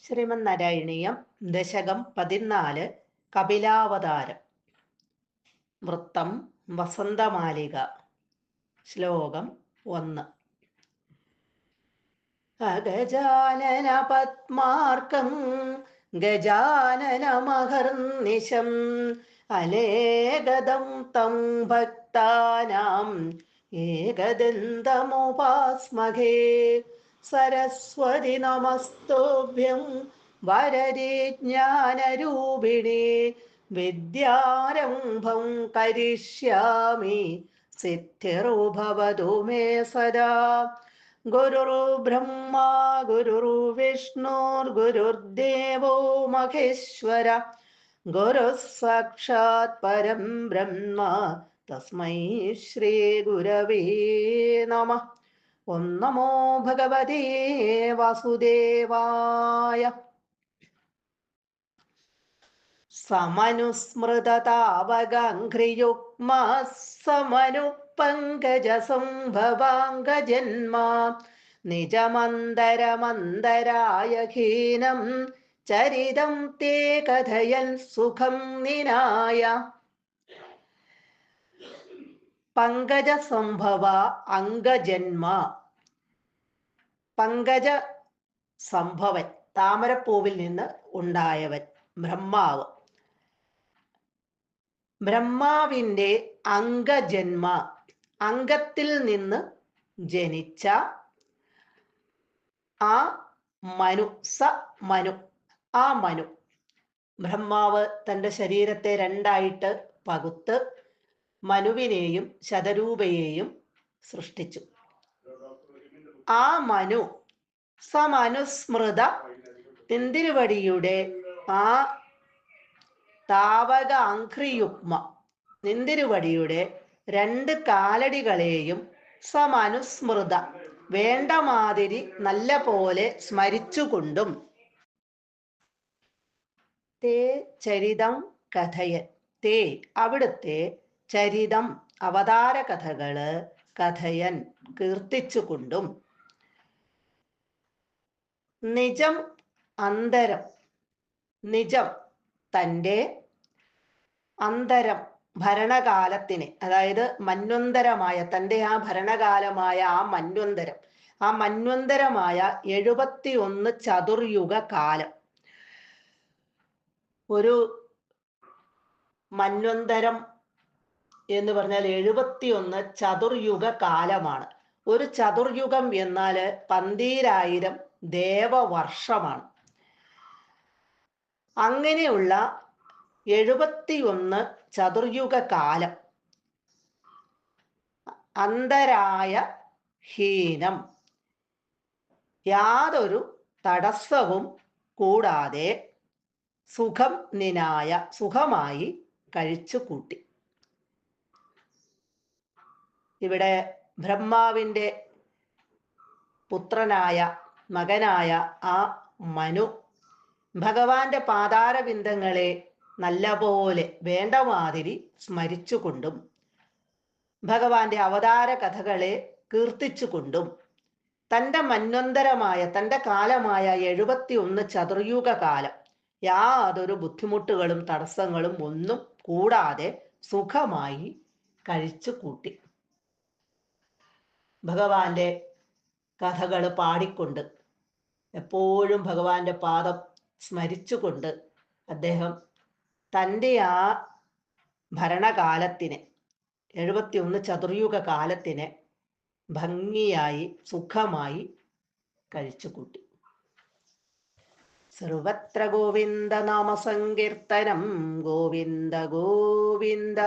ശ്രീമന്നാരായണീയം ദശകം 14 കപിലാവതാരം. വൃത്തം വസന്തമാലിക. ശ്ലോകം 1. അഗജാനന പത്മാർക്കം ഗജാനനമഹർനിശം അലേഗദം തം ഭക്താനാം ഏകദന്തമുപാസ്മഹേ. സരസ്വതി നമസ്തുഭ്യം വരദേ ജ്ഞാനരൂപിണേ. വിദ്യാരംഭം കരിഷ്യാമി സിദ്ധിർഭവതു മേ സദാ. ഗുരുർബ്രഹ്മാ ഗുരുർവിഷ്ണുർഗുരുർദേവോ മഹേശ്വര. ഗുരുഃ സാക്ഷാത് പരം ബ്രഹ്മ തസ്മൈ ശ്രീ ഗുരവേ നമഃ. ഓം നമോ ഭഗവതേ വാസുദേവായ. സമനുസ്മൃതതാവഗാഘ്രിയുഗ്മ സമനുപങ്കജസംഭവാംഗജന്മാ നിജമന്തരമന്തരായ ഹീനം ചരിതം തേ കഥയൻ സുഖം നിനായ. പങ്കജസംഭവ അംഗജന്മ. പങ്കജ സംഭവൻ, താമരപ്പൂവിൽ നിന്ന് ഉണ്ടായവൻ, ബ്രഹ്മാവ്. ബ്രഹ്മാവിൻ്റെ അംഗജന്മ, അംഗത്തിൽ നിന്ന് ജനിച്ച ആ മനു. ആ മനു. ബ്രഹ്മാവ് തൻ്റെ ശരീരത്തെ രണ്ടായിട്ട് പകുത്ത് മനുവിനെയും ശതരൂപയെയും സൃഷ്ടിച്ചു. ആ മനു സമനുസ്മൃത നിന്തിരുവടിയുടെ ആ താവക അംഘ്രിയുഗ്മ, നിന്തിരുവടിയുടെ 2 കാലടികളെയും സമനുസ്മൃത വേണ്ട മാതിരി നല്ല പോലെ സ്മരിച്ചുകൊണ്ടും തേ ചരിതം കഥയൻ, തേ അവിടുത്തെ ചരിതം അവതാര കഥകള് കഥയൻ കീർത്തിച്ചുകൊണ്ടും നിജം അന്തരം, നിജം തൻ്റെ അന്തരം ഭരണകാലത്തിന്, അതായത് മന്വന്തരമായ തൻ്റെ ആ ഭരണകാലമായ ആ മന്വന്തരമായ 71 ചതുർയുഗ കാലം. ഒരു മന്വന്തരം എന്ന് പറഞ്ഞാൽ 71 ചതുർയുഗ കാലമാണ്. ഒരു ചതുർയുഗം എന്നാൽ 12,000 ദേവവർഷമാണ്. അങ്ങനെയുള്ള 71 ചതുർയുഗ കാലം അന്തരായ ഹീനം, യാതൊരു തടസ്സവും കൂടാതെ സുഖം നിനായ, സുഖമായി കഴിച്ചു കൂട്ടി. ഇവിടെ ബ്രഹ്മാവിൻ്റെ പുത്രനായ മകനായ ആ മനു ഭഗവാന്റെ പാതാരബിന്ദങ്ങളെ നല്ലപോലെ വേണ്ടമാതിരി സ്മരിച്ചുകൊണ്ടും ഭഗവാന്റെ അവതാര കഥകളെ കീർത്തിച്ചുകൊണ്ടും തൻ്റെ മന്വന്തരമായ, തൻ്റെ കാലമായ 71 ചതുർയുഗ കാലം യാതൊരു ബുദ്ധിമുട്ടുകളും തടസ്സങ്ങളും ഒന്നും കൂടാതെ സുഖമായി കഴിച്ചു കൂട്ടി. ഭഗവാന്റെ കഥകൾ പാടിക്കൊണ്ട് എപ്പോഴും ഭഗവാന്റെ പാദം സ്മരിച്ചുകൊണ്ട് അദ്ദേഹം തൻ്റെ ആ ഭരണകാലത്തിന്, 71 ചതുർയുഗ കാലത്തിന് ഭംഗിയായി സുഖമായി കഴിച്ചു കൂട്ടി. സർവത്ര ഗോവിന്ദ നാമസങ്കീർത്തനം. ഗോവിന്ദ ഗോവിന്ദ.